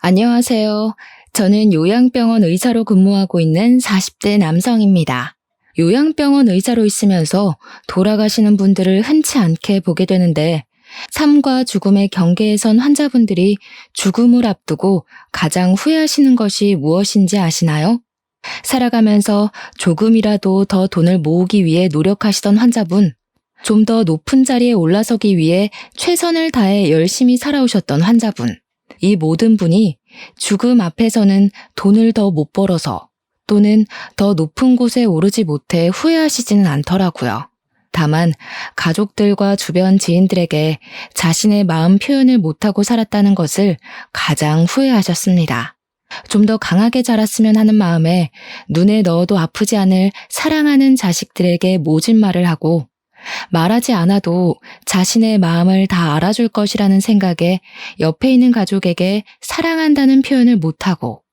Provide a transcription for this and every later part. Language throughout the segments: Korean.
안녕하세요. 저는 요양병원 의사로 근무하고 있는 40대 남성입니다. 요양병원 의사로 있으면서 돌아가시는 분들을 흔치 않게 보게 되는데, 삶과 죽음의 경계에 선 환자분들이 죽음을 앞두고 가장 후회하시는 것이 무엇인지 아시나요? 살아가면서 조금이라도 더 돈을 모으기 위해 노력하시던 환자분, 좀 더 높은 자리에 올라서기 위해 최선을 다해 열심히 살아오셨던 환자분, 이 모든 분이 죽음 앞에서는 돈을 더 못 벌어서 또는 더 높은 곳에 오르지 못해 후회하시지는 않더라고요. 다만 가족들과 주변 지인들에게 자신의 마음 표현을 못하고 살았다는 것을 가장 후회하셨습니다. 좀 더 강하게 자랐으면 하는 마음에 눈에 넣어도 아프지 않을 사랑하는 자식들에게 모진 말을 하고, 말하지 않아도 자신의 마음을 다 알아줄 것이라는 생각에 옆에 있는 가족에게 사랑한다는 표현을 못하고,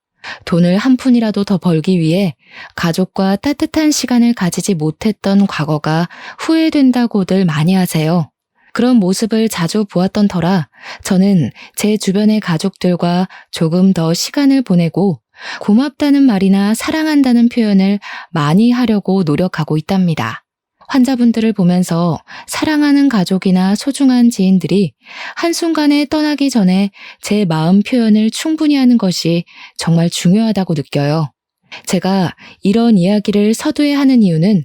돈을 한 푼이라도 더 벌기 위해 가족과 따뜻한 시간을 가지지 못했던 과거가 후회된다고들 많이 하세요. 그런 모습을 자주 보았던 터라 저는 제 주변의 가족들과 조금 더 시간을 보내고 고맙다는 말이나 사랑한다는 표현을 많이 하려고 노력하고 있답니다. 환자분들을 보면서 사랑하는 가족이나 소중한 지인들이 한순간에 떠나기 전에 제 마음 표현을 충분히 하는 것이 정말 중요하다고 느껴요. 제가 이런 이야기를 서두에 하는 이유는,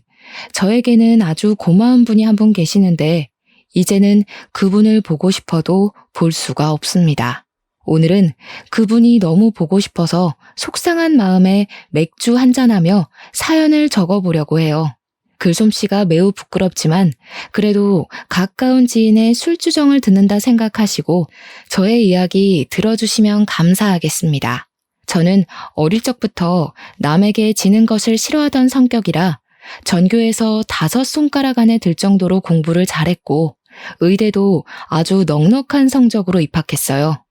저에게는 아주 고마운 분이 한 분 계시는데 이제는 그분을 보고 싶어도 볼 수가 없습니다. 오늘은 그분이 너무 보고 싶어서 속상한 마음에 맥주 한잔하며 사연을 적어보려고 해요. 글솜씨가 매우 부끄럽지만 그래도 가까운 지인의 술주정을 듣는다 생각하시고 저의 이야기 들어주시면 감사하겠습니다. 저는 어릴 적부터 남에게 지는 것을 싫어하던 성격이라 전교에서 5손가락 안에 들 정도로 공부를 잘했고, 의대도 아주 넉넉한 성적으로 입학했어요.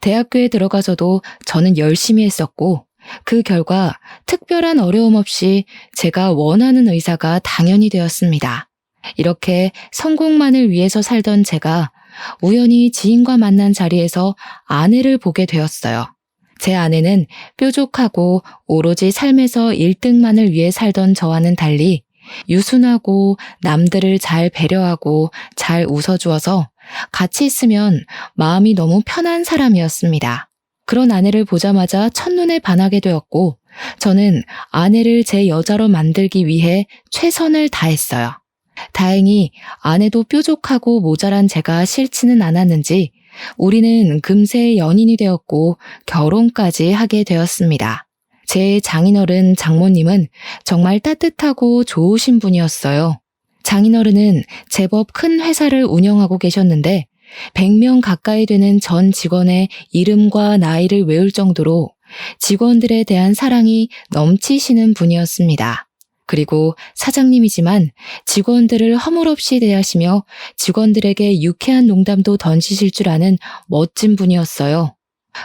대학교에 들어가서도 저는 열심히 했었고, 그 결과 특별한 어려움 없이 제가 원하는 의사가 당연히 되었습니다. 이렇게 성공만을 위해서 살던 제가 우연히 지인과 만난 자리에서 아내를 보게 되었어요. 제 아내는 뾰족하고 오로지 삶에서 1등만을 위해 살던 저와는 달리 유순하고 남들을 잘 배려하고 잘 웃어주어서 같이 있으면 마음이 너무 편한 사람이었습니다. 그런 아내를 보자마자 첫눈에 반하게 되었고, 저는 아내를 제 여자로 만들기 위해 최선을 다했어요. 다행히 아내도 뾰족하고 모자란 제가 싫지는 않았는지 우리는 금세 연인이 되었고 결혼까지 하게 되었습니다. 제 장인어른 장모님은 정말 따뜻하고 좋으신 분이었어요. 장인어른은 제법 큰 회사를 운영하고 계셨는데 100명 가까이 되는 전 직원의 이름과 나이를 외울 정도로 직원들에 대한 사랑이 넘치시는 분이었습니다. 그리고 사장님이지만 직원들을 허물없이 대하시며 직원들에게 유쾌한 농담도 던지실 줄 아는 멋진 분이었어요.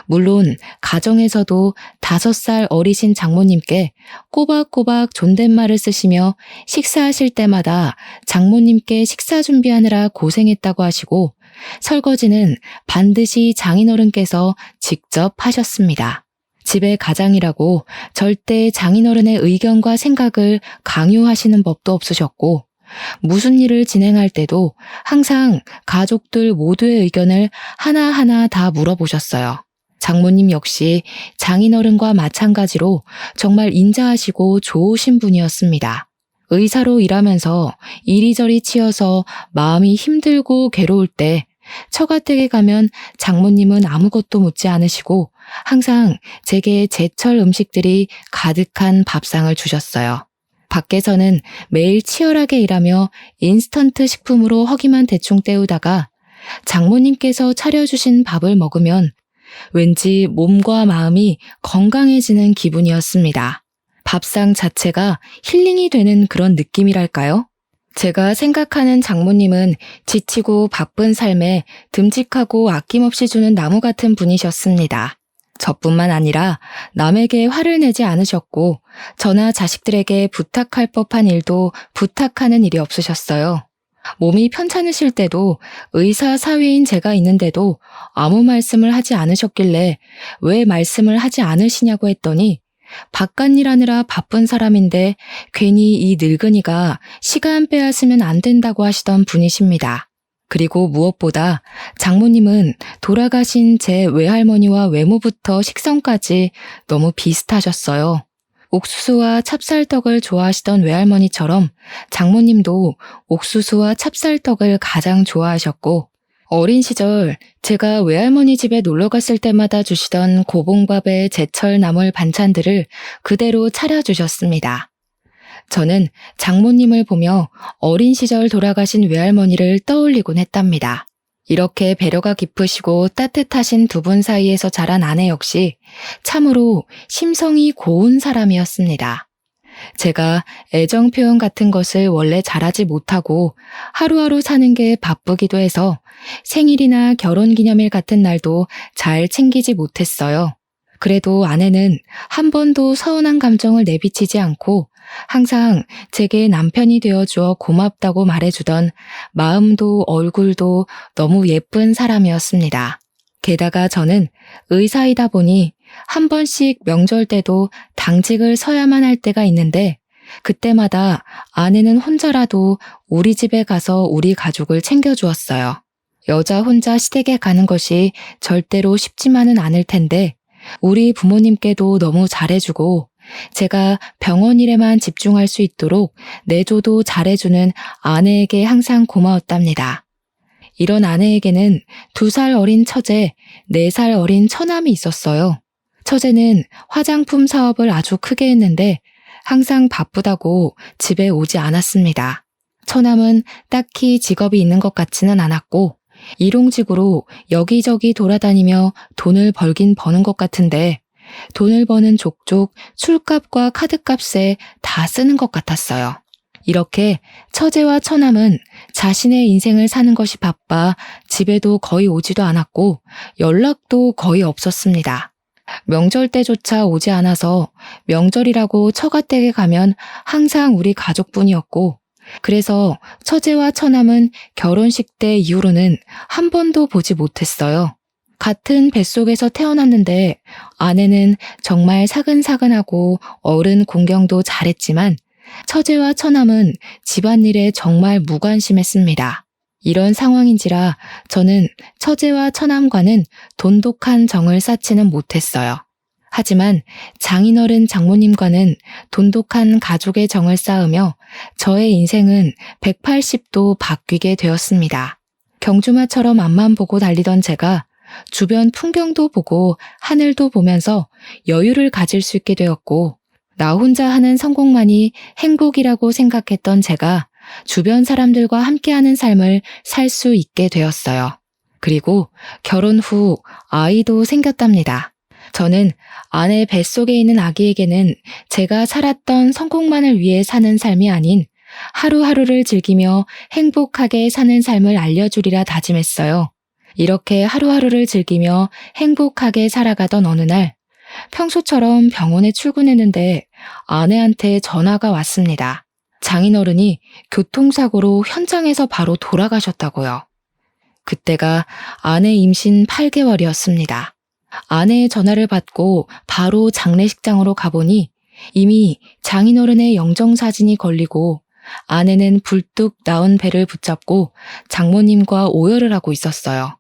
물론 가정에서도 5살 어리신 장모님께 꼬박꼬박 존댓말을 쓰시며 식사하실 때마다 장모님께 식사 준비하느라 고생했다고 하시고, 설거지는 반드시 장인어른께서 직접 하셨습니다. 집의 가장이라고 절대 장인어른의 의견과 생각을 강요하시는 법도 없으셨고, 무슨 일을 진행할 때도 항상 가족들 모두의 의견을 하나하나 다 물어보셨어요. 장모님 역시 장인어른과 마찬가지로 정말 인자하시고 좋으신 분이었습니다. 의사로 일하면서 이리저리 치여서 마음이 힘들고 괴로울 때 처가댁에 가면 장모님은 아무것도 묻지 않으시고 항상 제게 제철 음식들이 가득한 밥상을 주셨어요. 밖에서는 매일 치열하게 일하며 인스턴트 식품으로 허기만 대충 때우다가 장모님께서 차려주신 밥을 먹으면 왠지 몸과 마음이 건강해지는 기분이었습니다. 밥상 자체가 힐링이 되는 그런 느낌이랄까요? 제가 생각하는 장모님은 지치고 바쁜 삶에 듬직하고 아낌없이 주는 나무 같은 분이셨습니다. 저뿐만 아니라 남에게 화를 내지 않으셨고, 저나 자식들에게 부탁할 법한 일도 부탁하는 일이 없으셨어요. 몸이 편찮으실 때도 의사 사위인 제가 있는데도 아무 말씀을 하지 않으셨길래 왜 말씀을 하지 않으시냐고 했더니 바깥일 하느라 바쁜 사람인데 괜히 이 늙은이가 시간 빼앗으면 안 된다고 하시던 분이십니다. 그리고 무엇보다 장모님은 돌아가신 제 외할머니와 외모부터 식성까지 너무 비슷하셨어요. 옥수수와 찹쌀떡을 좋아하시던 외할머니처럼 장모님도 옥수수와 찹쌀떡을 가장 좋아하셨고, 어린 시절 제가 외할머니 집에 놀러 갔을 때마다 주시던 고봉밥에 제철 나물 반찬들을 그대로 차려주셨습니다. 저는 장모님을 보며 어린 시절 돌아가신 외할머니를 떠올리곤 했답니다. 이렇게 배려가 깊으시고 따뜻하신 두 분 사이에서 자란 아내 역시 참으로 심성이 고운 사람이었습니다. 제가 애정 표현 같은 것을 원래 잘하지 못하고 하루하루 사는 게 바쁘기도 해서 생일이나 결혼기념일 같은 날도 잘 챙기지 못했어요. 그래도 아내는 한 번도 서운한 감정을 내비치지 않고 항상 제게 남편이 되어주어 고맙다고 말해주던 마음도 얼굴도 너무 예쁜 사람이었습니다. 게다가 저는 의사이다 보니 한 번씩 명절 때도 당직을 서야만 할 때가 있는데 그때마다 아내는 혼자라도 우리 집에 가서 우리 가족을 챙겨주었어요. 여자 혼자 시댁에 가는 것이 절대로 쉽지만은 않을 텐데 우리 부모님께도 너무 잘해주고 제가 병원 일에만 집중할 수 있도록 내조도 잘해주는 아내에게 항상 고마웠답니다. 이런 아내에게는 2살 어린 처제, 4살 어린 처남이 있었어요. 처제는 화장품 사업을 아주 크게 했는데 항상 바쁘다고 집에 오지 않았습니다. 처남은 딱히 직업이 있는 것 같지는 않았고 일용직으로 여기저기 돌아다니며 돈을 벌긴 버는 것 같은데 돈을 버는 족족 술값과 카드값에 다 쓰는 것 같았어요. 이렇게 처제와 처남은 자신의 인생을 사는 것이 바빠 집에도 거의 오지도 않았고 연락도 거의 없었습니다. 명절 때조차 오지 않아서 명절이라고 처가댁에 가면 항상 우리 가족뿐이었고 그래서 처제와 처남은 결혼식 때 이후로는 한 번도 보지 못했어요. 같은 뱃속에서 태어났는데 아내는 정말 사근사근하고 어른 공경도 잘했지만 처제와 처남은 집안일에 정말 무관심했습니다. 이런 상황인지라 저는 처제와 처남과는 돈독한 정을 쌓지는 못했어요. 하지만 장인어른 장모님과는 돈독한 가족의 정을 쌓으며 저의 인생은 180도 바뀌게 되었습니다. 경주마처럼 앞만 보고 달리던 제가 주변 풍경도 보고 하늘도 보면서 여유를 가질 수 있게 되었고 나 혼자 하는 성공만이 행복이라고 생각했던 제가 주변 사람들과 함께하는 삶을 살 수 있게 되었어요. 그리고 결혼 후 아이도 생겼답니다. 저는 아내 뱃속에 있는 아기에게는 제가 살았던 성공만을 위해 사는 삶이 아닌 하루하루를 즐기며 행복하게 사는 삶을 알려주리라 다짐했어요. 이렇게 하루하루를 즐기며 행복하게 살아가던 어느 날 평소처럼 병원에 출근했는데 아내한테 전화가 왔습니다. 장인어른이 교통사고로 현장에서 바로 돌아가셨다고요. 그때가 아내 임신 8개월이었습니다. 아내의 전화를 받고 바로 장례식장으로 가보니 이미 장인어른의 영정사진이 걸리고 아내는 불뚝 나온 배를 붙잡고 장모님과 오열을 하고 있었어요.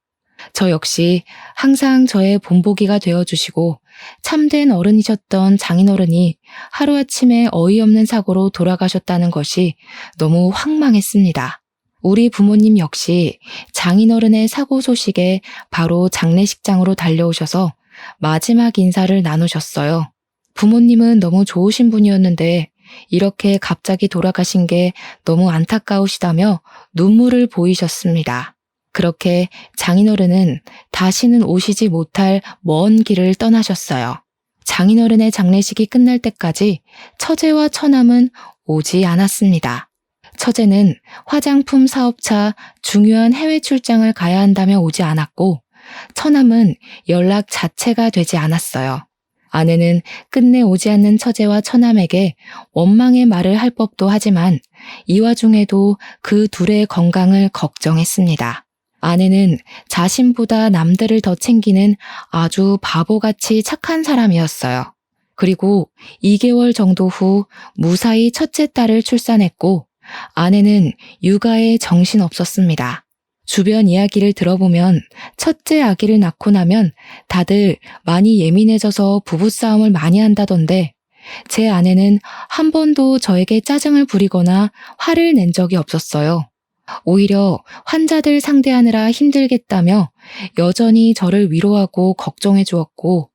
저 역시 항상 저의 본보기가 되어주시고 참된 어른이셨던 장인어른이 하루아침에 어이없는 사고로 돌아가셨다는 것이 너무 황망했습니다. 우리 부모님 역시 장인어른의 사고 소식에 바로 장례식장으로 달려오셔서 마지막 인사를 나누셨어요. 부모님은 너무 좋으신 분이었는데 이렇게 갑자기 돌아가신 게 너무 안타까우시다며 눈물을 보이셨습니다. 그렇게 장인어른은 다시는 오시지 못할 먼 길을 떠나셨어요. 장인어른의 장례식이 끝날 때까지 처제와 처남은 오지 않았습니다. 처제는 화장품 사업차 중요한 해외 출장을 가야 한다며 오지 않았고 처남은 연락 자체가 되지 않았어요. 아내는 끝내 오지 않는 처제와 처남에게 원망의 말을 할 법도 하지만 이 와중에도 그 둘의 건강을 걱정했습니다. 아내는 자신보다 남들을 더 챙기는 아주 바보같이 착한 사람이었어요. 그리고 2개월 정도 후 무사히 첫째 딸을 출산했고 아내는 육아에 정신없었습니다. 주변 이야기를 들어보면 첫째 아기를 낳고 나면 다들 많이 예민해져서 부부싸움을 많이 한다던데 제 아내는 한 번도 저에게 짜증을 부리거나 화를 낸 적이 없었어요. 오히려 환자들 상대하느라 힘들겠다며 여전히 저를 위로하고 걱정해 주었고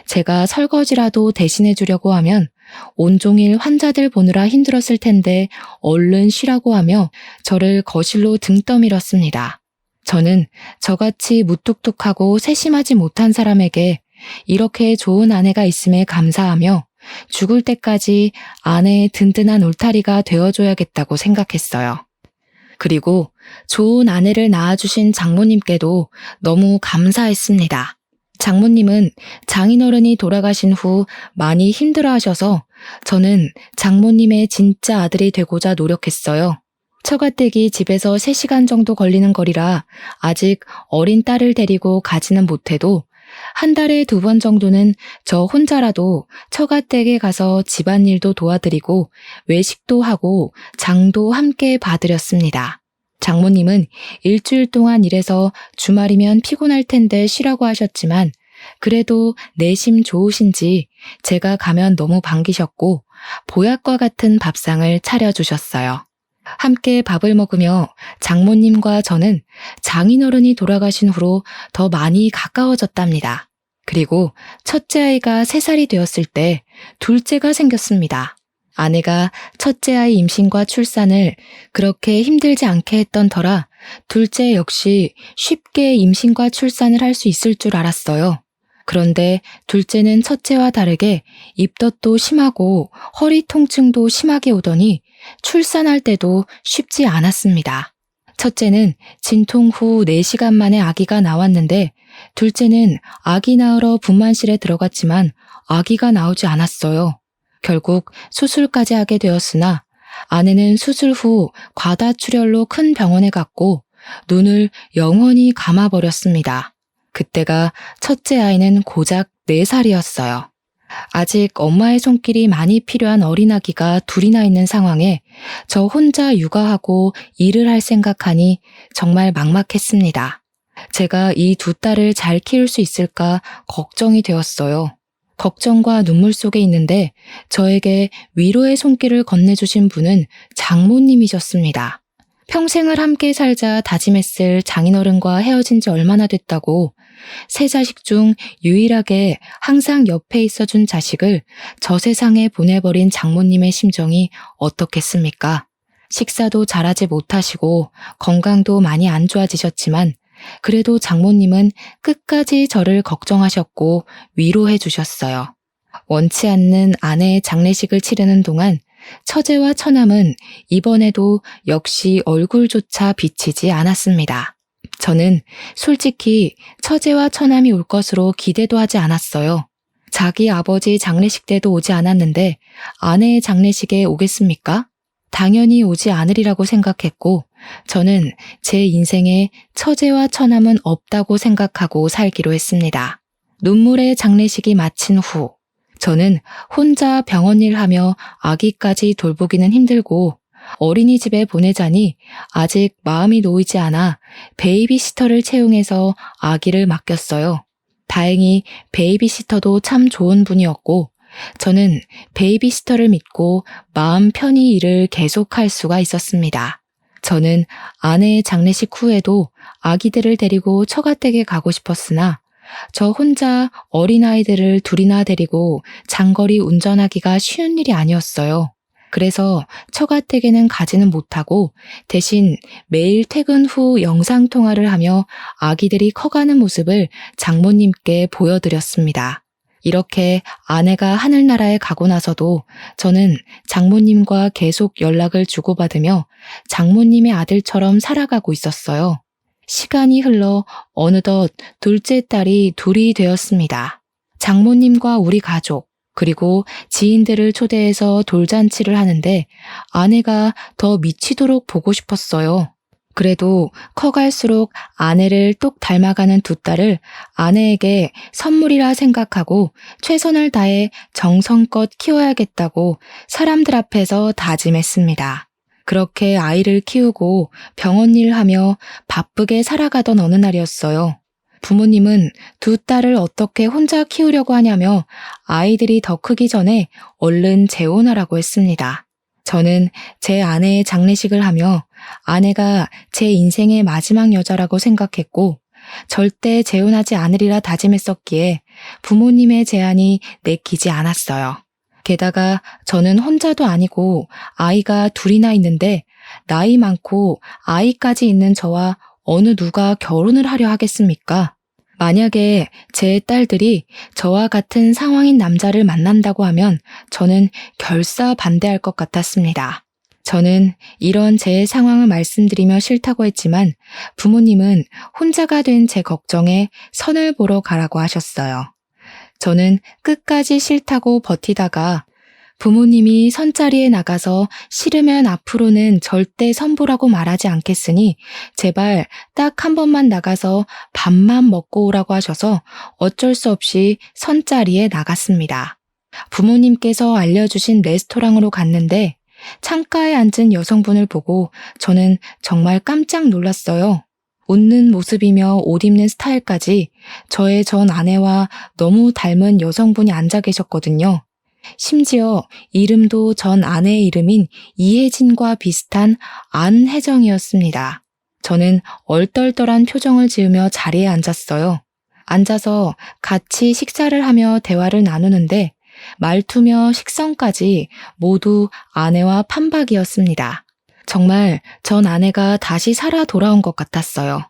제가 설거지라도 대신해 주려고 하면 온종일 환자들 보느라 힘들었을 텐데 얼른 쉬라고 하며 저를 거실로 등 떠밀었습니다. 저는 저같이 무뚝뚝하고 세심하지 못한 사람에게 이렇게 좋은 아내가 있음에 감사하며 죽을 때까지 아내의 든든한 울타리가 되어줘야겠다고 생각했어요. 그리고 좋은 아내를 낳아주신 장모님께도 너무 감사했습니다. 장모님은 장인어른이 돌아가신 후 많이 힘들어하셔서 저는 장모님의 진짜 아들이 되고자 노력했어요. 처가댁이 집에서 3시간 정도 걸리는 거리라 아직 어린 딸을 데리고 가지는 못해도 한 달에 2번 정도는 저 혼자라도 처가댁에 가서 집안일도 도와드리고 외식도 하고 장도 함께 봐드렸습니다. 장모님은 일주일 동안 일해서 주말이면 피곤할 텐데 쉬라고 하셨지만 그래도 내심 좋으신지 제가 가면 너무 반기셨고 보약과 같은 밥상을 차려주셨어요. 함께 밥을 먹으며 장모님과 저는 장인어른이 돌아가신 후로 더 많이 가까워졌답니다. 그리고 첫째 아이가 3살이 되었을 때 둘째가 생겼습니다. 아내가 첫째 아이 임신과 출산을 그렇게 힘들지 않게 했던 터라 둘째 역시 쉽게 임신과 출산을 할 수 있을 줄 알았어요. 그런데 둘째는 첫째와 다르게 입덧도 심하고 허리 통증도 심하게 오더니 출산할 때도 쉽지 않았습니다. 첫째는 진통 후 4시간 만에 아기가 나왔는데 둘째는 아기 낳으러 분만실에 들어갔지만 아기가 나오지 않았어요. 결국 수술까지 하게 되었으나 아내는 수술 후 과다출혈로 큰 병원에 갔고 눈을 영원히 감아버렸습니다. 그때가 첫째 아이는 고작 4살이었어요. 아직 엄마의 손길이 많이 필요한 어린아기가 둘이나 있는 상황에 저 혼자 육아하고 일을 할 생각하니 정말 막막했습니다. 제가 이 2딸을 잘 키울 수 있을까 걱정이 되었어요. 걱정과 눈물 속에 있는데 저에게 위로의 손길을 건네주신 분은 장모님이셨습니다. 평생을 함께 살자 다짐했을 장인어른과 헤어진 지 얼마나 됐다고 3자식 중 유일하게 항상 옆에 있어준 자식을 저 세상에 보내버린 장모님의 심정이 어떻겠습니까? 식사도 잘하지 못하시고 건강도 많이 안 좋아지셨지만 그래도 장모님은 끝까지 저를 걱정하셨고 위로해 주셨어요. 원치 않는 아내의 장례식을 치르는 동안 처제와 처남은 이번에도 역시 얼굴조차 비치지 않았습니다. 저는 솔직히 처제와 처남이 올 것으로 기대도 하지 않았어요. 자기 아버지 장례식 때도 오지 않았는데 아내의 장례식에 오겠습니까? 당연히 오지 않으리라고 생각했고 저는 제 인생에 처제와 처남은 없다고 생각하고 살기로 했습니다. 눈물의 장례식이 마친 후 저는 혼자 병원 일하며 아기까지 돌보기는 힘들고 어린이집에 보내자니 아직 마음이 놓이지 않아 베이비시터를 채용해서 아기를 맡겼어요. 다행히 베이비시터도 참 좋은 분이었고 저는 베이비시터를 믿고 마음 편히 일을 계속할 수가 있었습니다. 저는 아내의 장례식 후에도 아기들을 데리고 처가댁에 가고 싶었으나 저 혼자 어린아이들을 둘이나 데리고 장거리 운전하기가 쉬운 일이 아니었어요. 그래서 처가댁에는 가지는 못하고 대신 매일 퇴근 후 영상통화를 하며 아기들이 커가는 모습을 장모님께 보여드렸습니다. 이렇게 아내가 하늘나라에 가고 나서도 저는 장모님과 계속 연락을 주고받으며 장모님의 아들처럼 살아가고 있었어요. 시간이 흘러 어느덧 둘째 딸이 둘이 되었습니다. 장모님과 우리 가족, 그리고 지인들을 초대해서 돌잔치를 하는데 아내가 더 미치도록 보고 싶었어요. 그래도 커갈수록 아내를 똑 닮아가는 두 딸을 아내에게 선물이라 생각하고 최선을 다해 정성껏 키워야겠다고 사람들 앞에서 다짐했습니다. 그렇게 아이를 키우고 병원 일 하며 바쁘게 살아가던 어느 날이었어요. 부모님은 두 딸을 어떻게 혼자 키우려고 하냐며 아이들이 더 크기 전에 얼른 재혼하라고 했습니다. 저는 제 아내의 장례식을 하며 아내가 제 인생의 마지막 여자라고 생각했고 절대 재혼하지 않으리라 다짐했었기에 부모님의 제안이 내키지 않았어요. 게다가 저는 혼자도 아니고 아이가 둘이나 있는데 나이 많고 아이까지 있는 저와 어느 누가 결혼을 하려 하겠습니까? 만약에 제 딸들이 저와 같은 상황인 남자를 만난다고 하면 저는 결사 반대할 것 같았습니다. 저는 이런 제 상황을 말씀드리며 싫다고 했지만 부모님은 혼자가 된 제 걱정에 선을 보러 가라고 하셨어요. 저는 끝까지 싫다고 버티다가 부모님이 선자리에 나가서 싫으면 앞으로는 절대 선보라고 말하지 않겠으니 제발 딱 한 번만 나가서 밥만 먹고 오라고 하셔서 어쩔 수 없이 선자리에 나갔습니다. 부모님께서 알려주신 레스토랑으로 갔는데 창가에 앉은 여성분을 보고 저는 정말 깜짝 놀랐어요. 웃는 모습이며 옷 입는 스타일까지 저의 전 아내와 너무 닮은 여성분이 앉아 계셨거든요. 심지어 이름도 전 아내의 이름인 이혜진과 비슷한 안혜정이었습니다. 저는 얼떨떨한 표정을 지으며 자리에 앉았어요. 앉아서 같이 식사를 하며 대화를 나누는데 말투며 식성까지 모두 아내와 판박이었습니다. 정말 전 아내가 다시 살아 돌아온 것 같았어요.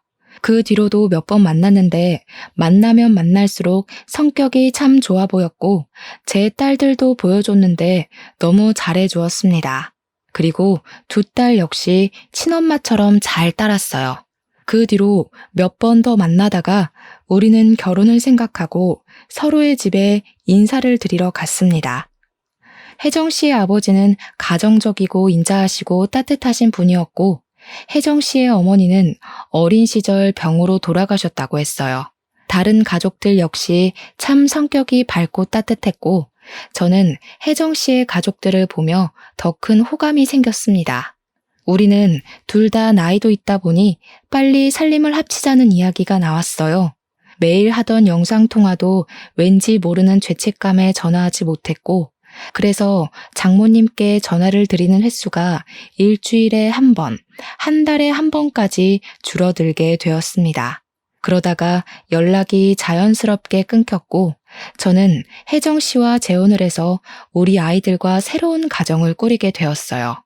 그 뒤로도 몇 번 만났는데 만나면 만날수록 성격이 참 좋아 보였고 제 딸들도 보여줬는데 너무 잘해주었습니다. 그리고 두 딸 역시 친엄마처럼 잘 따랐어요. 그 뒤로 몇 번 더 만나다가 우리는 결혼을 생각하고 서로의 집에 인사를 드리러 갔습니다. 혜정 씨의 아버지는 가정적이고 인자하시고 따뜻하신 분이었고 혜정 씨의 어머니는 어린 시절 병으로 돌아가셨다고 했어요. 다른 가족들 역시 참 성격이 밝고 따뜻했고 저는 혜정 씨의 가족들을 보며 더 큰 호감이 생겼습니다. 우리는 둘 다 나이도 있다 보니 빨리 살림을 합치자는 이야기가 나왔어요. 매일 하던 영상통화도 왠지 모르는 죄책감에 전화하지 못했고 그래서 장모님께 전화를 드리는 횟수가 일주일에 한 번, 한 달에 한 번까지 줄어들게 되었습니다. 그러다가 연락이 자연스럽게 끊겼고 저는 혜정 씨와 재혼을 해서 우리 아이들과 새로운 가정을 꾸리게 되었어요.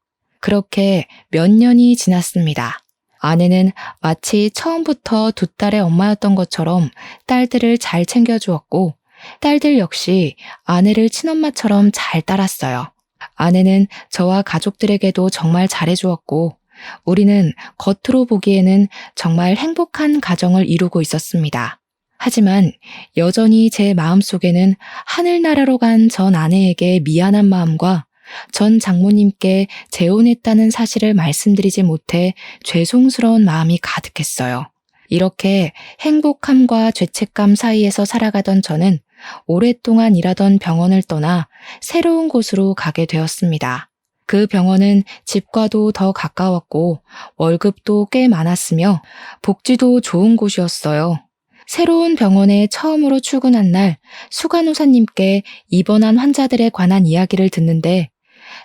그렇게 몇 년이 지났습니다. 아내는 마치 처음부터 두 딸의 엄마였던 것처럼 딸들을 잘 챙겨주었고 딸들 역시 아내를 친엄마처럼 잘 따랐어요. 아내는 저와 가족들에게도 정말 잘해주었고 우리는 겉으로 보기에는 정말 행복한 가정을 이루고 있었습니다. 하지만 여전히 제 마음속에는 하늘나라로 간 전 아내에게 미안한 마음과 전 장모님께 재혼했다는 사실을 말씀드리지 못해 죄송스러운 마음이 가득했어요. 이렇게 행복함과 죄책감 사이에서 살아가던 저는 오랫동안 일하던 병원을 떠나 새로운 곳으로 가게 되었습니다. 그 병원은 집과도 더 가까웠고 월급도 꽤 많았으며 복지도 좋은 곳이었어요. 새로운 병원에 처음으로 출근한 날 수간호사님께 입원한 환자들에 관한 이야기를 듣는데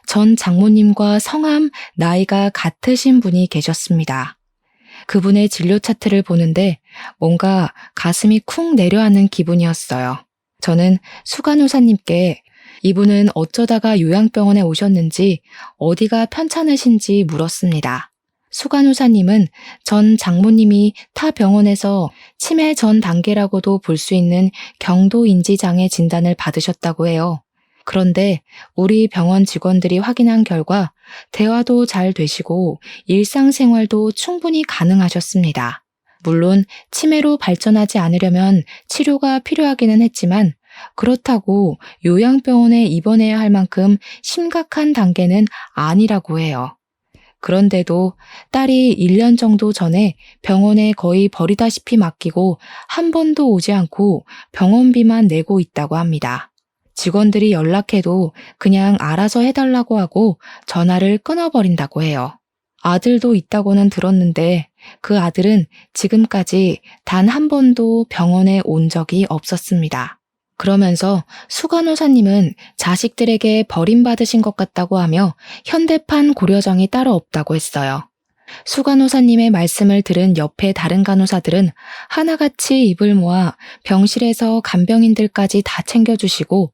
전 장모님과 성함, 나이가 같으신 분이 계셨습니다. 그분의 진료 차트를 보는데 뭔가 가슴이 쿵 내려앉는 기분이었어요. 저는 수간호사님께 이분은 어쩌다가 요양병원에 오셨는지 어디가 편찮으신지 물었습니다. 수간호사님은 전 장모님이 타 병원에서 치매 전 단계라고도 볼 수 있는 경도인지장애 진단을 받으셨다고 해요. 그런데 우리 병원 직원들이 확인한 결과 대화도 잘 되시고 일상생활도 충분히 가능하셨습니다. 물론 치매로 발전하지 않으려면 치료가 필요하기는 했지만 그렇다고 요양병원에 입원해야 할 만큼 심각한 단계는 아니라고 해요. 그런데도 딸이 1년 정도 전에 병원에 거의 버리다시피 맡기고 한 번도 오지 않고 병원비만 내고 있다고 합니다. 직원들이 연락해도 그냥 알아서 해달라고 하고 전화를 끊어버린다고 해요. 아들도 있다고는 들었는데 그 아들은 지금까지 단 한 번도 병원에 온 적이 없었습니다. 그러면서 수간호사님은 자식들에게 버림받으신 것 같다고 하며 현대판 고려정이 따로 없다고 했어요. 수간호사님의 말씀을 들은 옆에 다른 간호사들은 하나같이 입을 모아 병실에서 간병인들까지 다 챙겨주시고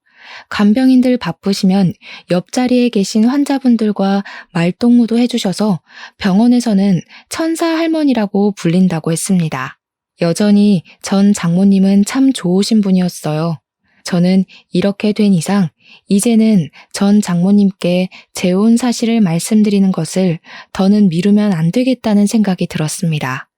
간병인들 바쁘시면 옆자리에 계신 환자분들과 말동무도 해주셔서 병원에서는 천사 할머니라고 불린다고 했습니다. 여전히 전 장모님은 참 좋으신 분이었어요. 저는 이렇게 된 이상 이제는 전 장모님께 재혼 사실을 말씀드리는 것을 더는 미루면 안 되겠다는 생각이 들었습니다.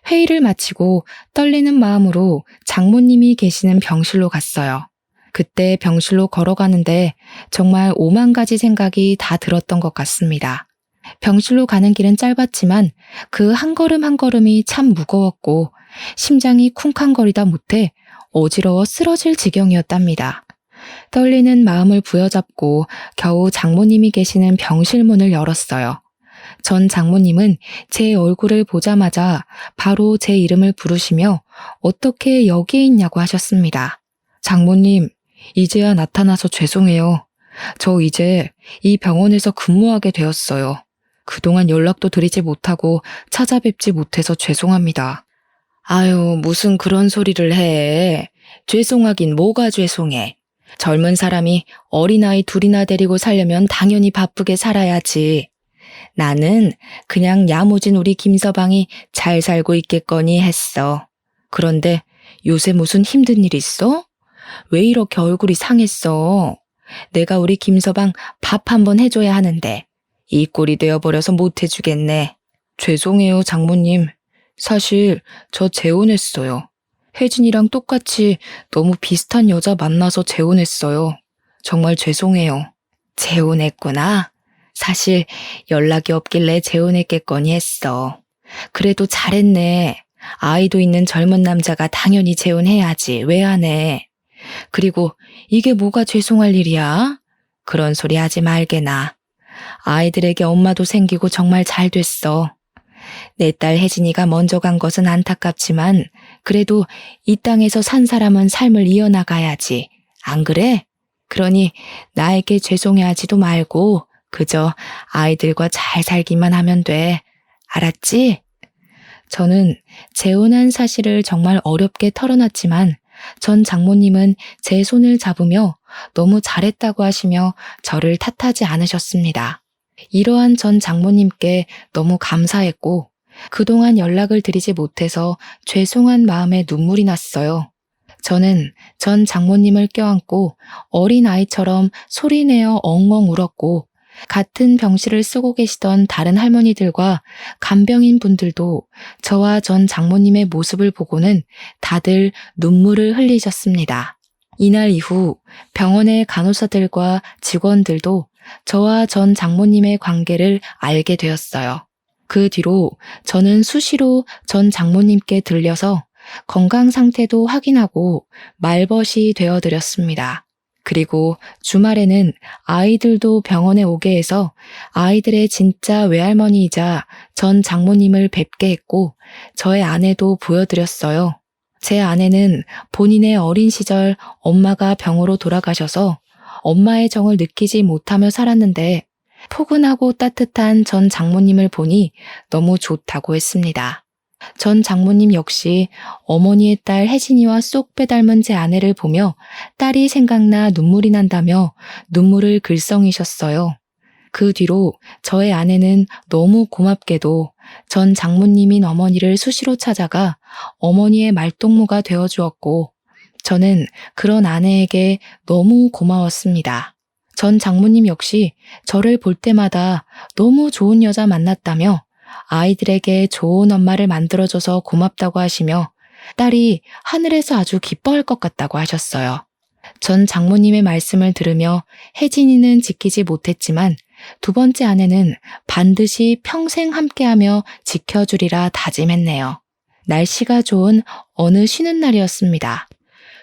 회의를 마치고 떨리는 마음으로 장모님이 계시는 병실로 갔어요. 그때 병실로 걸어가는데 정말 오만 가지 생각이 다 들었던 것 같습니다. 병실로 가는 길은 짧았지만 그 한 걸음 한 걸음이 참 무거웠고 심장이 쿵쾅거리다 못해 어지러워 쓰러질 지경이었답니다. 떨리는 마음을 부여잡고 겨우 장모님이 계시는 병실 문을 열었어요. 전 장모님은 제 얼굴을 보자마자 바로 제 이름을 부르시며 어떻게 여기에 있냐고 하셨습니다. 장모님, 이제야 나타나서 죄송해요. 저 이제 이 병원에서 근무하게 되었어요. 그동안 연락도 드리지 못하고 찾아뵙지 못해서 죄송합니다. 아유, 무슨 그런 소리를 해. 죄송하긴 뭐가 죄송해. 젊은 사람이 어린아이 둘이나 데리고 살려면 당연히 바쁘게 살아야지. 나는 그냥 야무진 우리 김서방이 잘 살고 있겠거니 했어. 그런데 요새 무슨 힘든 일 있어? 왜 이렇게 얼굴이 상했어? 내가 우리 김서방 밥 한번 해줘야 하는데 이 꼴이 되어버려서 못 해주겠네. 죄송해요, 장모님. 사실 저 재혼했어요. 혜진이랑 똑같이 너무 비슷한 여자 만나서 재혼했어요. 정말 죄송해요. 재혼했구나. 사실 연락이 없길래 재혼했겠거니 했어. 그래도 잘했네. 아이도 있는 젊은 남자가 당연히 재혼해야지. 왜 안 해? 그리고 이게 뭐가 죄송할 일이야? 그런 소리 하지 말게나. 아이들에게 엄마도 생기고 정말 잘 됐어. 내 딸 혜진이가 먼저 간 것은 안타깝지만 그래도 이 땅에서 산 사람은 삶을 이어나가야지. 안 그래? 그러니 나에게 죄송해하지도 말고 그저 아이들과 잘 살기만 하면 돼. 알았지? 저는 재혼한 사실을 정말 어렵게 털어놨지만 전 장모님은 제 손을 잡으며 너무 잘했다고 하시며 저를 탓하지 않으셨습니다. 이러한 전 장모님께 너무 감사했고 그동안 연락을 드리지 못해서 죄송한 마음에 눈물이 났어요. 저는 전 장모님을 껴안고 어린아이처럼 소리내어 엉엉 울었고 같은 병실을 쓰고 계시던 다른 할머니들과 간병인 분들도 저와 전 장모님의 모습을 보고는 다들 눈물을 흘리셨습니다. 이날 이후 병원의 간호사들과 직원들도 저와 전 장모님의 관계를 알게 되었어요. 그 뒤로 저는 수시로 전 장모님께 들려서 건강 상태도 확인하고 말벗이 되어드렸습니다. 그리고 주말에는 아이들도 병원에 오게 해서 아이들의 진짜 외할머니이자 전 장모님을 뵙게 했고 저의 아내도 보여드렸어요. 제 아내는 본인의 어린 시절 엄마가 병으로 돌아가셔서 엄마의 정을 느끼지 못하며 살았는데 포근하고 따뜻한 전 장모님을 보니 너무 좋다고 했습니다. 전 장모님 역시 어머니의 딸 혜진이와 쏙 빼닮은 제 아내를 보며 딸이 생각나 눈물이 난다며 눈물을 글썽이셨어요. 그 뒤로 저의 아내는 너무 고맙게도 전 장모님인 어머니를 수시로 찾아가 어머니의 말동무가 되어주었고 저는 그런 아내에게 너무 고마웠습니다. 전 장모님 역시 저를 볼 때마다 너무 좋은 여자 만났다며 아이들에게 좋은 엄마를 만들어줘서 고맙다고 하시며 딸이 하늘에서 아주 기뻐할 것 같다고 하셨어요. 전 장모님의 말씀을 들으며 혜진이는 지키지 못했지만 두 번째 아내는 반드시 평생 함께하며 지켜주리라 다짐했네요. 날씨가 좋은 어느 쉬는 날이었습니다.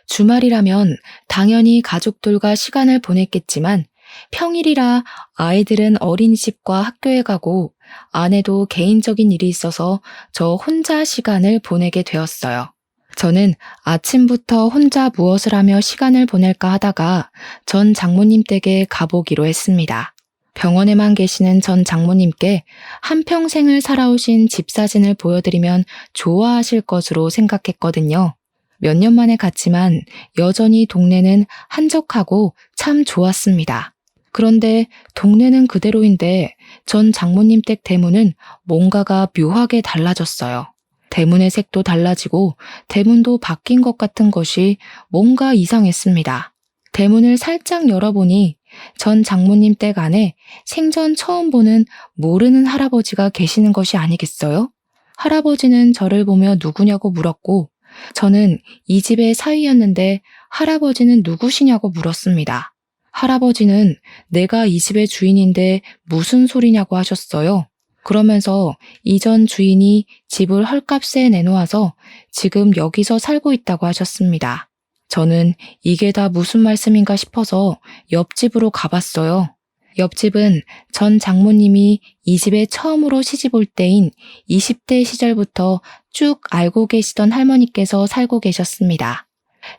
주말이라면 당연히 가족들과 시간을 보냈겠지만 평일이라 아이들은 어린이집과 학교에 가고 아내도 개인적인 일이 있어서 저 혼자 시간을 보내게 되었어요. 저는 아침부터 혼자 무엇을 하며 시간을 보낼까 하다가 전 장모님 댁에 가보기로 했습니다. 병원에만 계시는 전 장모님께 한평생을 살아오신 집 사진을 보여드리면 좋아하실 것으로 생각했거든요. 몇 년 만에 갔지만 여전히 동네는 한적하고 참 좋았습니다. 그런데 동네는 그대로인데 전 장모님 댁 대문은 뭔가가 묘하게 달라졌어요. 대문의 색도 달라지고 대문도 바뀐 것 같은 것이 뭔가 이상했습니다. 대문을 살짝 열어보니 전 장모님 댁 안에 생전 처음 보는 모르는 할아버지가 계시는 것이 아니겠어요? 할아버지는 저를 보며 누구냐고 물었고 저는 이 집의 사위였는데 할아버지는 누구시냐고 물었습니다. 할아버지는 내가 이 집의 주인인데 무슨 소리냐고 하셨어요. 그러면서 이전 주인이 집을 헐값에 내놓아서 지금 여기서 살고 있다고 하셨습니다. 저는 이게 다 무슨 말씀인가 싶어서 옆집으로 가봤어요. 옆집은 전 장모님이 이 집에 처음으로 시집 올 때인 20대 시절부터 쭉 알고 계시던 할머니께서 살고 계셨습니다.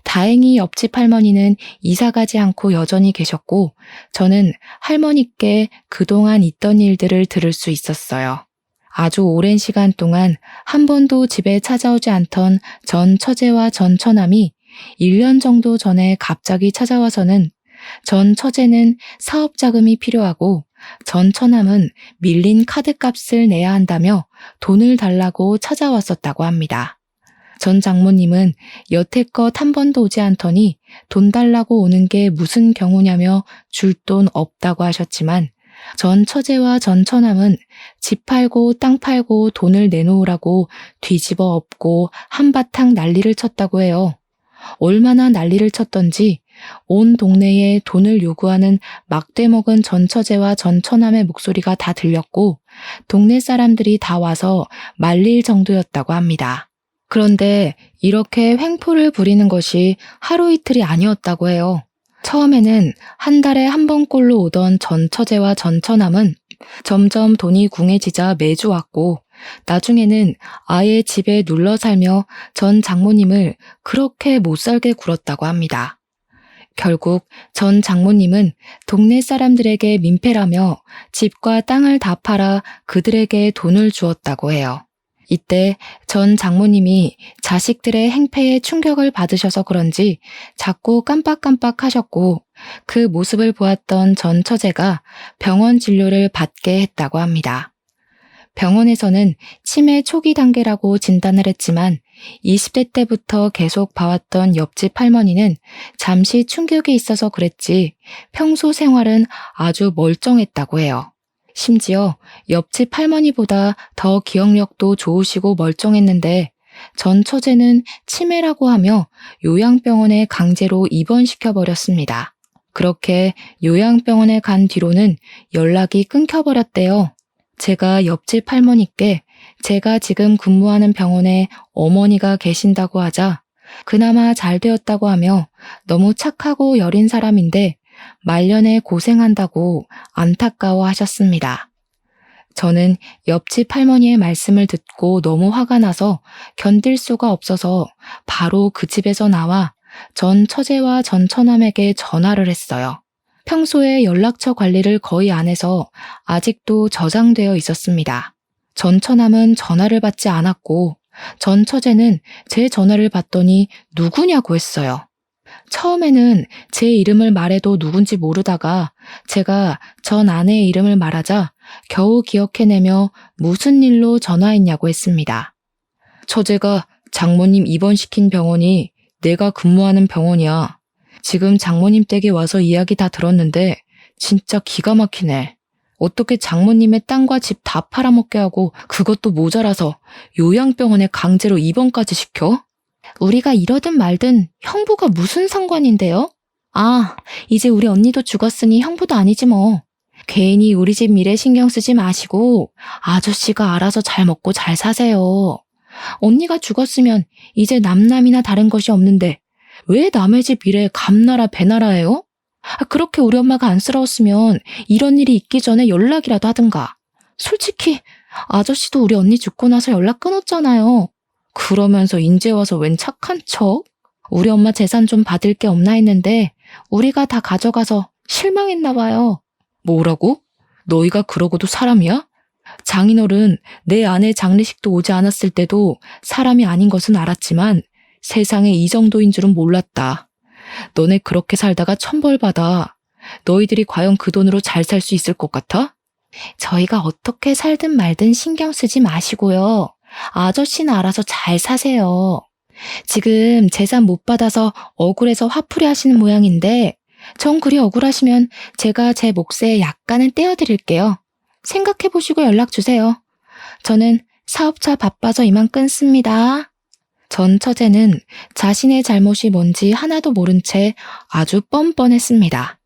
다행히 옆집 할머니는 이사가지 않고 여전히 계셨고 저는 할머니께 그동안 있던 일들을 들을 수 있었어요. 아주 오랜 시간 동안 한 번도 집에 찾아오지 않던 전 처제와 전 처남이 1년 정도 전에 갑자기 찾아와서는 전 처제는 사업 자금이 필요하고 전 처남은 밀린 카드값을 내야 한다며 돈을 달라고 찾아왔었다고 합니다. 전 장모님은 여태껏 한 번도 오지 않더니 돈 달라고 오는 게 무슨 경우냐며 줄 돈 없다고 하셨지만 전 처제와 전 처남은 집 팔고 땅 팔고 돈을 내놓으라고 뒤집어 엎고 한바탕 난리를 쳤다고 해요. 얼마나 난리를 쳤던지 온 동네에 돈을 요구하는 막대먹은 전 처제와 전 처남의 목소리가 다 들렸고 동네 사람들이 다 와서 말릴 정도였다고 합니다. 그런데 이렇게 횡포를 부리는 것이 하루 이틀이 아니었다고 해요. 처음에는 한 달에 한 번꼴로 오던 전 처제와 전 처남은 점점 돈이 궁해지자 매주 왔고 나중에는 아예 집에 눌러 살며 전 장모님을 그렇게 못살게 굴었다고 합니다. 결국 전 장모님은 동네 사람들에게 민폐라며 집과 땅을 다 팔아 그들에게 돈을 주었다고 해요. 이때 전 장모님이 자식들의 행패에 충격을 받으셔서 그런지 자꾸 깜빡깜빡 하셨고 그 모습을 보았던 전 처제가 병원 진료를 받게 했다고 합니다. 병원에서는 치매 초기 단계라고 진단을 했지만 20대 때부터 계속 봐왔던 옆집 할머니는 잠시 충격이 있어서 그랬지 평소 생활은 아주 멀쩡했다고 해요. 심지어 옆집 할머니보다 더 기억력도 좋으시고 멀쩡했는데 전 처제는 치매라고 하며 요양병원에 강제로 입원시켜버렸습니다. 그렇게 요양병원에 간 뒤로는 연락이 끊겨버렸대요. 제가 옆집 할머니께 제가 지금 근무하는 병원에 어머니가 계신다고 하자 그나마 잘 되었다고 하며 너무 착하고 여린 사람인데 말년에 고생한다고 안타까워 하셨습니다. 저는 옆집 할머니의 말씀을 듣고 너무 화가 나서 견딜 수가 없어서 바로 그 집에서 나와 전 처제와 전 처남에게 전화를 했어요. 평소에 연락처 관리를 거의 안 해서 아직도 저장되어 있었습니다. 전 처남은 전화를 받지 않았고 전 처제는 제 전화를 받더니 누구냐고 했어요. 처음에는 제 이름을 말해도 누군지 모르다가 제가 전 아내의 이름을 말하자 겨우 기억해내며 무슨 일로 전화했냐고 했습니다. 처제가 장모님 입원시킨 병원이 내가 근무하는 병원이야. 지금 장모님 댁에 와서 이야기 다 들었는데 진짜 기가 막히네. 어떻게 장모님의 땅과 집 다 팔아먹게 하고 그것도 모자라서 요양병원에 강제로 입원까지 시켜? 우리가 이러든 말든 형부가 무슨 상관인데요? 아, 이제 우리 언니도 죽었으니 형부도 아니지 뭐. 괜히 우리 집 미래 신경 쓰지 마시고 아저씨가 알아서 잘 먹고 잘 사세요. 언니가 죽었으면 이제 남남이나 다른 것이 없는데 왜 남의 집 미래에 감나라 배나라예요? 그렇게 우리 엄마가 안쓰러웠으면 이런 일이 있기 전에 연락이라도 하든가. 솔직히 아저씨도 우리 언니 죽고 나서 연락 끊었잖아요. 그러면서 인제 와서 웬 착한 척? 우리 엄마 재산 좀 받을 게 없나 했는데 우리가 다 가져가서 실망했나 봐요. 뭐라고? 너희가 그러고도 사람이야? 장인어른, 내 아내 장례식도 오지 않았을 때도 사람이 아닌 것은 알았지만 세상에 이 정도인 줄은 몰랐다. 너네 그렇게 살다가 천벌받아. 너희들이 과연 그 돈으로 잘 살 수 있을 것 같아? 저희가 어떻게 살든 말든 신경 쓰지 마시고요. 아저씨는 알아서 잘 사세요. 지금 재산 못 받아서 억울해서 화풀이 하시는 모양인데 정 그리 억울하시면 제가 제 몫에 약간은 떼어드릴게요. 생각해보시고 연락 주세요. 저는 사업차 바빠서 이만 끊습니다. 전 처제는 자신의 잘못이 뭔지 하나도 모른 채 아주 뻔뻔했습니다.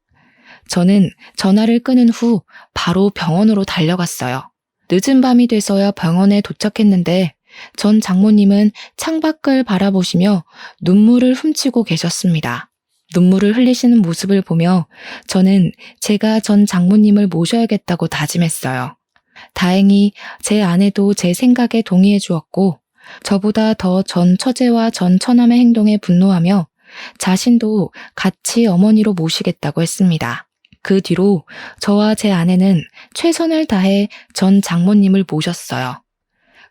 저는 전화를 끊은 후 바로 병원으로 달려갔어요. 늦은 밤이 돼서야 병원에 도착했는데 전 장모님은 창밖을 바라보시며 눈물을 훔치고 계셨습니다. 눈물을 흘리시는 모습을 보며 저는 제가 전 장모님을 모셔야겠다고 다짐했어요. 다행히 제 아내도 제 생각에 동의해 주었고 저보다 더 전 처제와 전 처남의 행동에 분노하며 자신도 같이 어머니로 모시겠다고 했습니다. 그 뒤로 저와 제 아내는 최선을 다해 전 장모님을 모셨어요.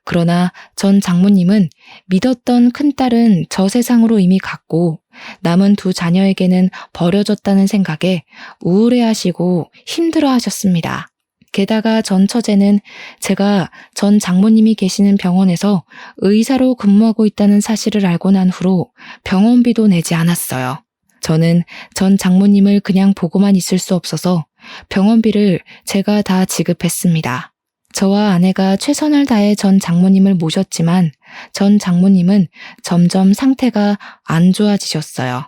그러나 전 장모님은 믿었던 큰딸은 저 세상으로 이미 갔고 남은 두 자녀에게는 버려졌다는 생각에 우울해하시고 힘들어하셨습니다. 게다가 전 처제는 제가 전 장모님이 계시는 병원에서 의사로 근무하고 있다는 사실을 알고 난 후로 병원비도 내지 않았어요. 저는 전 장모님을 그냥 보고만 있을 수 없어서 병원비를 제가 다 지급했습니다. 저와 아내가 최선을 다해 전 장모님을 모셨지만 전 장모님은 점점 상태가 안 좋아지셨어요.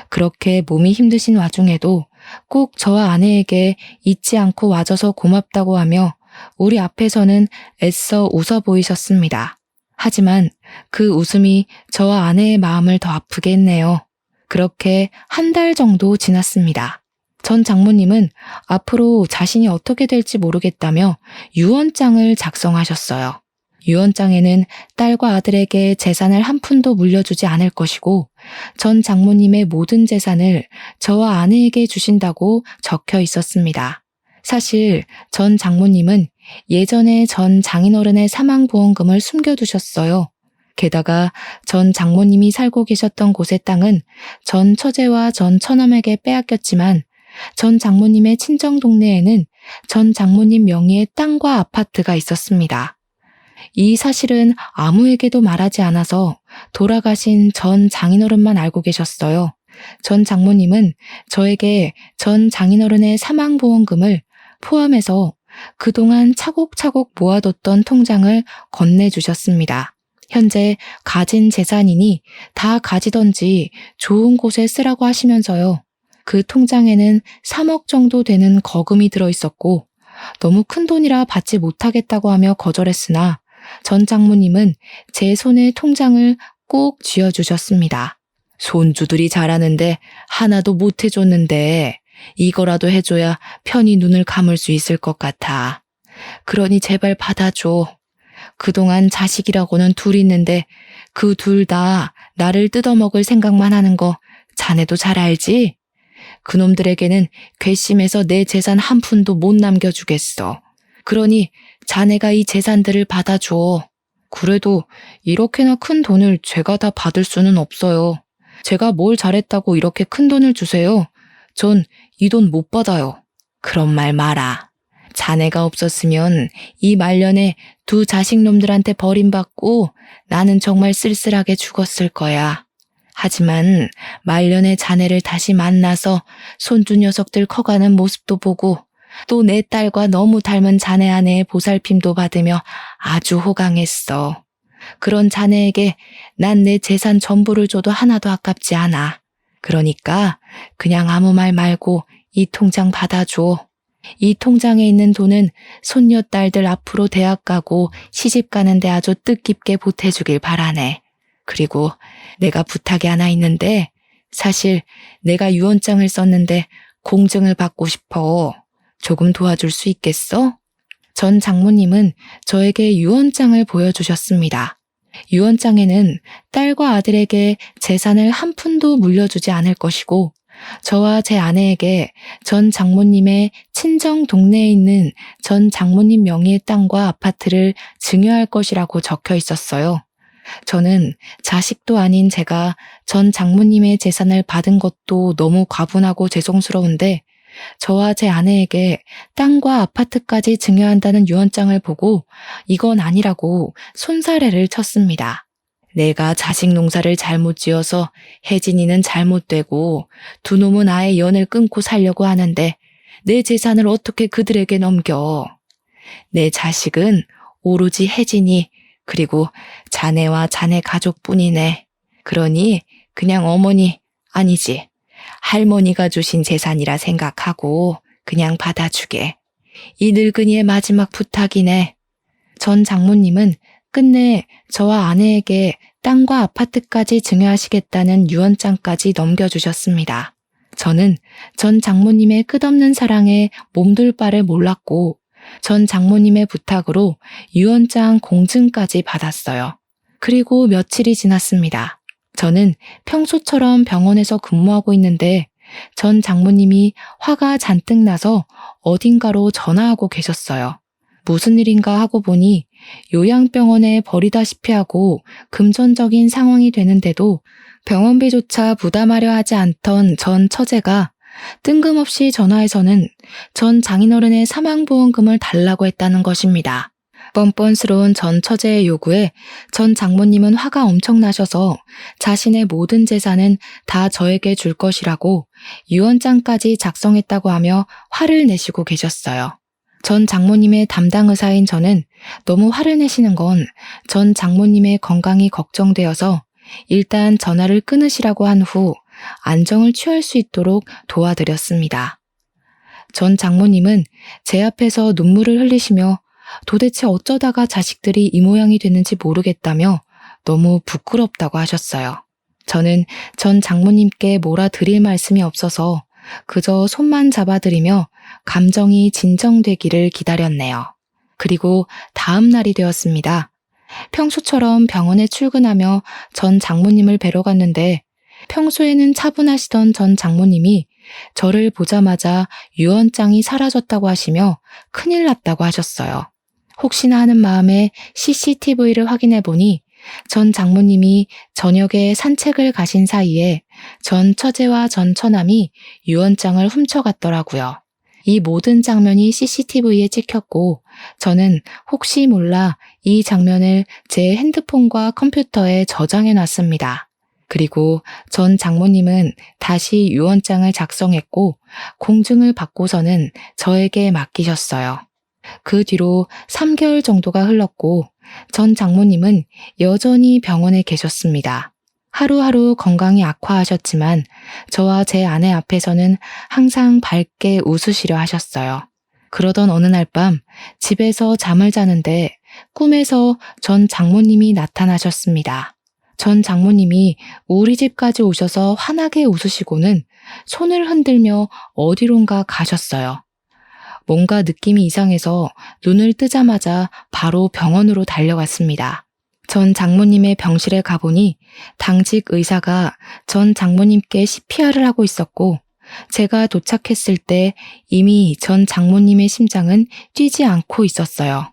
그렇게 몸이 힘드신 와중에도 꼭 저와 아내에게 잊지 않고 와줘서 고맙다고 하며 우리 앞에서는 애써 웃어 보이셨습니다. 하지만 그 웃음이 저와 아내의 마음을 더 아프게 했네요. 그렇게 한 달 정도 지났습니다. 전 장모님은 앞으로 자신이 어떻게 될지 모르겠다며 유언장을 작성하셨어요. 유언장에는 딸과 아들에게 재산을 한 푼도 물려주지 않을 것이고 전 장모님의 모든 재산을 저와 아내에게 주신다고 적혀 있었습니다. 사실 전 장모님은 예전에 전 장인어른의 사망보험금을 숨겨두셨어요. 게다가 전 장모님이 살고 계셨던 곳의 땅은 전 처제와 전 처남에게 빼앗겼지만 전 장모님의 친정 동네에는 전 장모님 명의의 땅과 아파트가 있었습니다. 이 사실은 아무에게도 말하지 않아서 돌아가신 전 장인어른만 알고 계셨어요. 전 장모님은 저에게 전 장인어른의 사망보험금을 포함해서 그동안 차곡차곡 모아뒀던 통장을 건네주셨습니다. 현재 가진 재산이니 다 가지던지 좋은 곳에 쓰라고 하시면서요. 그 통장에는 3억 정도 되는 거금이 들어있었고 너무 큰 돈이라 받지 못하겠다고 하며 거절했으나 전 장모님은 제 손에 통장을 꼭 쥐어주셨습니다. 손주들이 잘하는데 하나도 못 해줬는데 이거라도 해줘야 편히 눈을 감을 수 있을 것 같아. 그러니 제발 받아줘. 그동안 자식이라고는 둘 있는데 그 둘 다 나를 뜯어먹을 생각만 하는 거 자네도 잘 알지? 그놈들에게는 괘씸해서 내 재산 한 푼도 못 남겨주겠어. 그러니 자네가 이 재산들을 받아줘. 그래도 이렇게나 큰 돈을 제가 다 받을 수는 없어요. 제가 뭘 잘했다고 이렇게 큰 돈을 주세요. 전 이 돈 못 받아요. 그런 말 마라. 자네가 없었으면 이 말년에 두 자식놈들한테 버림받고 나는 정말 쓸쓸하게 죽었을 거야. 하지만 말년에 자네를 다시 만나서 손주 녀석들 커가는 모습도 보고 또 내 딸과 너무 닮은 자네 아내의 보살핌도 받으며 아주 호강했어. 그런 자네에게 난 내 재산 전부를 줘도 하나도 아깝지 않아. 그러니까 그냥 아무 말 말고 이 통장 받아줘. 이 통장에 있는 돈은 손녀딸들 앞으로 대학 가고 시집 가는데 아주 뜻깊게 보태주길 바라네. 그리고 내가 부탁이 하나 있는데 사실 내가 유언장을 썼는데 공증을 받고 싶어. 조금 도와줄 수 있겠어? 전 장모님은 저에게 유언장을 보여주셨습니다. 유언장에는 딸과 아들에게 재산을 한 푼도 물려주지 않을 것이고 저와 제 아내에게 전 장모님의 친정 동네에 있는 전 장모님 명의의 땅과 아파트를 증여할 것이라고 적혀 있었어요. 저는 자식도 아닌 제가 전 장모님의 재산을 받은 것도 너무 과분하고 죄송스러운데 저와 제 아내에게 땅과 아파트까지 증여한다는 유언장을 보고 이건 아니라고 손사래를 쳤습니다. 내가 자식 농사를 잘못 지어서 혜진이는 잘못되고 두 놈은 아예 연을 끊고 살려고 하는데 내 재산을 어떻게 그들에게 넘겨. 내 자식은 오로지 혜진이 그리고 자네와 자네 가족뿐이네. 그러니 그냥 어머니 아니지 할머니가 주신 재산이라 생각하고 그냥 받아주게. 이 늙은이의 마지막 부탁이네. 전 장모님은 끝내 저와 아내에게 땅과 아파트까지 증여하시겠다는 유언장까지 넘겨주셨습니다. 저는 전 장모님의 끝없는 사랑에 몸둘 바를 몰랐고 전 장모님의 부탁으로 유언장 공증까지 받았어요. 그리고 며칠이 지났습니다. 저는 평소처럼 병원에서 근무하고 있는데 전 장모님이 화가 잔뜩 나서 어딘가로 전화하고 계셨어요. 무슨 일인가 하고 보니 요양병원에 버리다시피 하고 금전적인 상황이 되는데도 병원비조차 부담하려 하지 않던 전 처제가 뜬금없이 전화해서는 전 장인어른의 사망보험금을 달라고 했다는 것입니다. 뻔뻔스러운 전 처제의 요구에 전 장모님은 화가 엄청 나셔서 자신의 모든 재산은 다 저에게 줄 것이라고 유언장까지 작성했다고 하며 화를 내시고 계셨어요. 전 장모님의 담당 의사인 저는 너무 화를 내시는 건 전 장모님의 건강이 걱정되어서 일단 전화를 끊으시라고 한 후 안정을 취할 수 있도록 도와드렸습니다. 전 장모님은 제 앞에서 눈물을 흘리시며 도대체 어쩌다가 자식들이 이 모양이 됐는지 모르겠다며 너무 부끄럽다고 하셨어요. 저는 전 장모님께 뭐라 드릴 말씀이 없어서 그저 손만 잡아드리며 감정이 진정되기를 기다렸네요. 그리고 다음 날이 되었습니다. 평소처럼 병원에 출근하며 전 장모님을 뵈러 갔는데 평소에는 차분하시던 전 장모님이 저를 보자마자 유언장이 사라졌다고 하시며 큰일 났다고 하셨어요. 혹시나 하는 마음에 CCTV를 확인해 보니 전 장모님이 저녁에 산책을 가신 사이에 전 처제와 전 처남이 유언장을 훔쳐갔더라고요. 이 모든 장면이 CCTV에 찍혔고 저는 혹시 몰라 이 장면을 제 핸드폰과 컴퓨터에 저장해 놨습니다. 그리고 전 장모님은 다시 유언장을 작성했고 공증을 받고서는 저에게 맡기셨어요. 그 뒤로 3개월 정도가 흘렀고 전 장모님은 여전히 병원에 계셨습니다. 하루하루 건강이 악화하셨지만 저와 제 아내 앞에서는 항상 밝게 웃으시려 하셨어요. 그러던 어느 날 밤 집에서 잠을 자는데 꿈에서 전 장모님이 나타나셨습니다. 전 장모님이 우리 집까지 오셔서 환하게 웃으시고는 손을 흔들며 어디론가 가셨어요. 뭔가 느낌이 이상해서 눈을 뜨자마자 바로 병원으로 달려갔습니다. 전 장모님의 병실에 가보니 당직 의사가 전 장모님께 CPR을 하고 있었고 제가 도착했을 때 이미 전 장모님의 심장은 뛰지 않고 있었어요.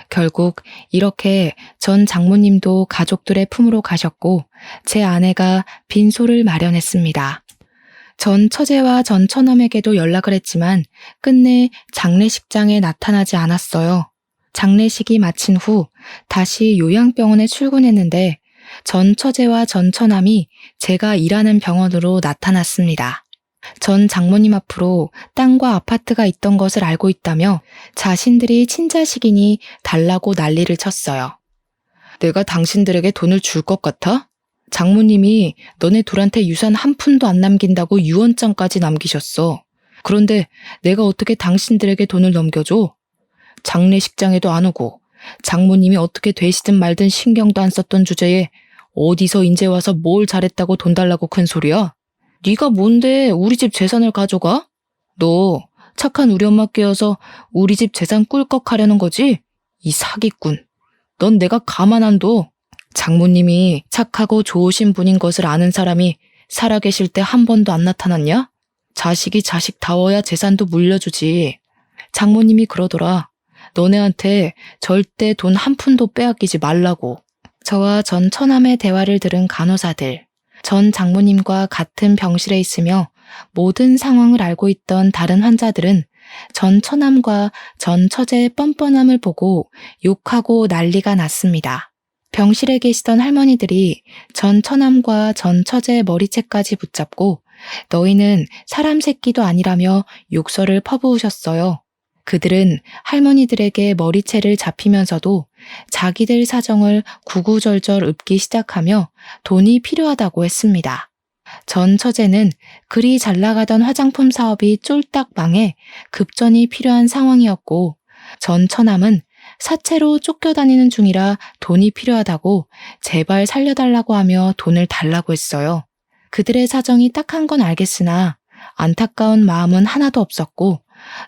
결국 이렇게 전 장모님도 가족들의 품으로 가셨고 제 아내가 빈소를 마련했습니다. 전 처제와 전 처남에게도 연락을 했지만 끝내 장례식장에 나타나지 않았어요. 장례식이 마친 후 다시 요양병원에 출근했는데 전 처제와 전 처남이 제가 일하는 병원으로 나타났습니다. 전 장모님 앞으로 땅과 아파트가 있던 것을 알고 있다며 자신들이 친자식이니 달라고 난리를 쳤어요. 내가 당신들에게 돈을 줄 것 같아? 장모님이 너네 둘한테 유산 한 푼도 안 남긴다고 유언장까지 남기셨어. 그런데 내가 어떻게 당신들에게 돈을 넘겨줘? 장례식장에도 안 오고 장모님이 어떻게 되시든 말든 신경도 안 썼던 주제에 어디서 인제 와서 뭘 잘했다고 돈 달라고 큰 소리야? 네가 뭔데 우리 집 재산을 가져가? 너 착한 우리 엄마 깨어서 우리 집 재산 꿀꺽 하려는 거지? 이 사기꾼. 넌 내가 가만 안 둬. 장모님이 착하고 좋으신 분인 것을 아는 사람이 살아계실 때 한 번도 안 나타났냐? 자식이 자식다워야 재산도 물려주지. 장모님이 그러더라. 너네한테 절대 돈 한 푼도 빼앗기지 말라고. 저와 전 처남의 대화를 들은 간호사들, 전 장모님과 같은 병실에 있으며 모든 상황을 알고 있던 다른 환자들은 전 처남과 전 처제의 뻔뻔함을 보고 욕하고 난리가 났습니다. 병실에 계시던 할머니들이 전 처남과 전 처제의 머리채까지 붙잡고 너희는 사람 새끼도 아니라며 욕설을 퍼부으셨어요. 그들은 할머니들에게 머리채를 잡히면서도 자기들 사정을 구구절절 읊기 시작하며 돈이 필요하다고 했습니다. 전 처제는 그리 잘 나가던 화장품 사업이 쫄딱 망해 급전이 필요한 상황이었고 전 처남은 사채로 쫓겨다니는 중이라 돈이 필요하다고 제발 살려달라고 하며 돈을 달라고 했어요. 그들의 사정이 딱한 건 알겠으나 안타까운 마음은 하나도 없었고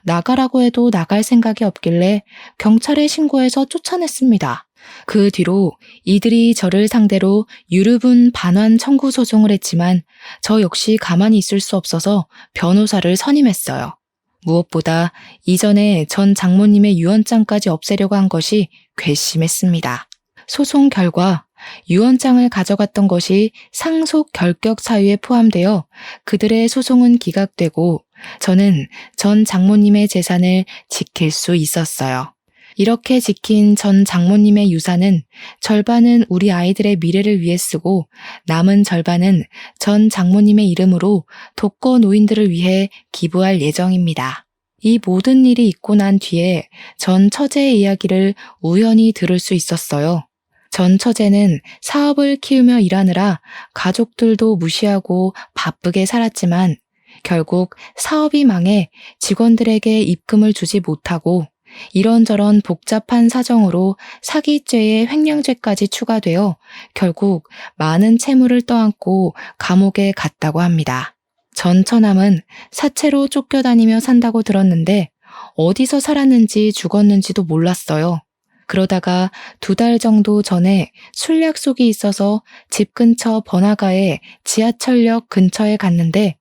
나가라고 해도 나갈 생각이 없길래 경찰에 신고해서 쫓아냈습니다. 그 뒤로 이들이 저를 상대로 유류분 반환 청구 소송을 했지만 저 역시 가만히 있을 수 없어서 변호사를 선임했어요. 무엇보다 이전에 전 장모님의 유언장까지 없애려고 한 것이 괘씸했습니다. 소송 결과 유언장을 가져갔던 것이 상속 결격 사유에 포함되어 그들의 소송은 기각되고 저는 전 장모님의 재산을 지킬 수 있었어요. 이렇게 지킨 전 장모님의 유산은 절반은 우리 아이들의 미래를 위해 쓰고 남은 절반은 전 장모님의 이름으로 독거 노인들을 위해 기부할 예정입니다. 이 모든 일이 있고 난 뒤에 전 처제의 이야기를 우연히 들을 수 있었어요. 전 처제는 사업을 키우며 일하느라 가족들도 무시하고 바쁘게 살았지만 결국 사업이 망해 직원들에게 입금을 주지 못하고 이런저런 복잡한 사정으로 사기죄에 횡령죄까지 추가되어 결국 많은 채무를 떠안고 감옥에 갔다고 합니다. 전 처남은 사채로 쫓겨다니며 산다고 들었는데 어디서 살았는지 죽었는지도 몰랐어요. 그러다가 2달 정도 전에 술 약속이 있어서 집 근처 번화가의 지하철역 근처에 갔는데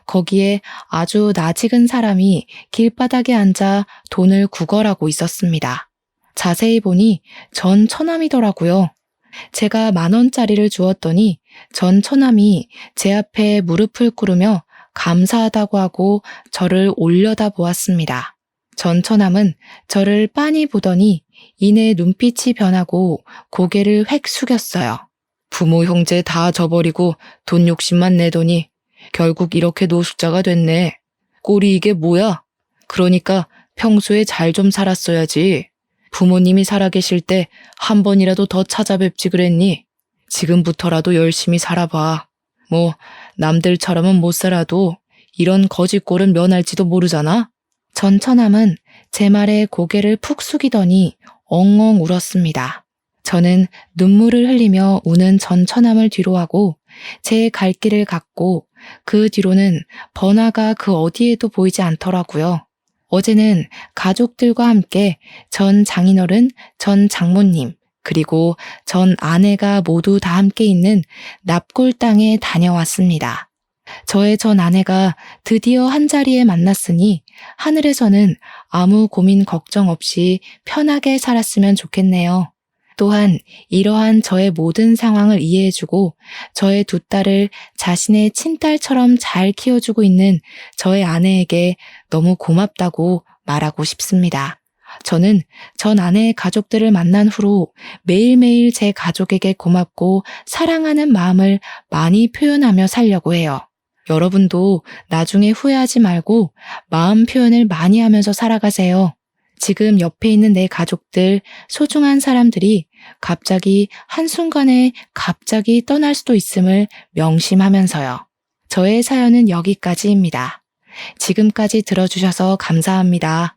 거기에 아주 낯익은 사람이 길바닥에 앉아 돈을 구걸하고 있었습니다. 자세히 보니 전 처남이더라고요. 제가 10,000원짜리를 주었더니 전 처남이 제 앞에 무릎을 꿇으며 감사하다고 하고 저를 올려다 보았습니다. 전 처남은 저를 빤히 보더니 이내 눈빛이 변하고 고개를 획 숙였어요. 부모 형제 다 저버리고 돈 욕심만 내더니 결국 이렇게 노숙자가 됐네. 꼴이 이게 뭐야? 그러니까 평소에 잘 좀 살았어야지. 부모님이 살아계실 때 한 번이라도 더 찾아뵙지 그랬니? 지금부터라도 열심히 살아봐. 뭐 남들처럼은 못 살아도 이런 거지 꼴은 면할지도 모르잖아. 전 처남은 제 말에 고개를 푹 숙이더니 엉엉 울었습니다. 저는 눈물을 흘리며 우는 전 처남을 뒤로하고 제 갈 길을 갔고 그 뒤로는 번화가 그 어디에도 보이지 않더라고요. 어제는 가족들과 함께 전 장인어른, 전 장모님, 그리고 전 아내가 모두 다 함께 있는 납골당에 다녀왔습니다. 저의 전 아내가 드디어 한자리에 만났으니 하늘에서는 아무 고민 걱정 없이 편하게 살았으면 좋겠네요. 또한 이러한 저의 모든 상황을 이해해주고 저의 2딸을 자신의 친딸처럼 잘 키워주고 있는 저의 아내에게 너무 고맙다고 말하고 싶습니다. 저는 전 아내의 가족들을 만난 후로 매일매일 제 가족에게 고맙고 사랑하는 마음을 많이 표현하며 살려고 해요. 여러분도 나중에 후회하지 말고 마음 표현을 많이 하면서 살아가세요. 지금 옆에 있는 내 가족들, 소중한 사람들이 갑자기 한순간에 갑자기 떠날 수도 있음을 명심하면서요. 저의 사연은 여기까지입니다. 지금까지 들어주셔서 감사합니다.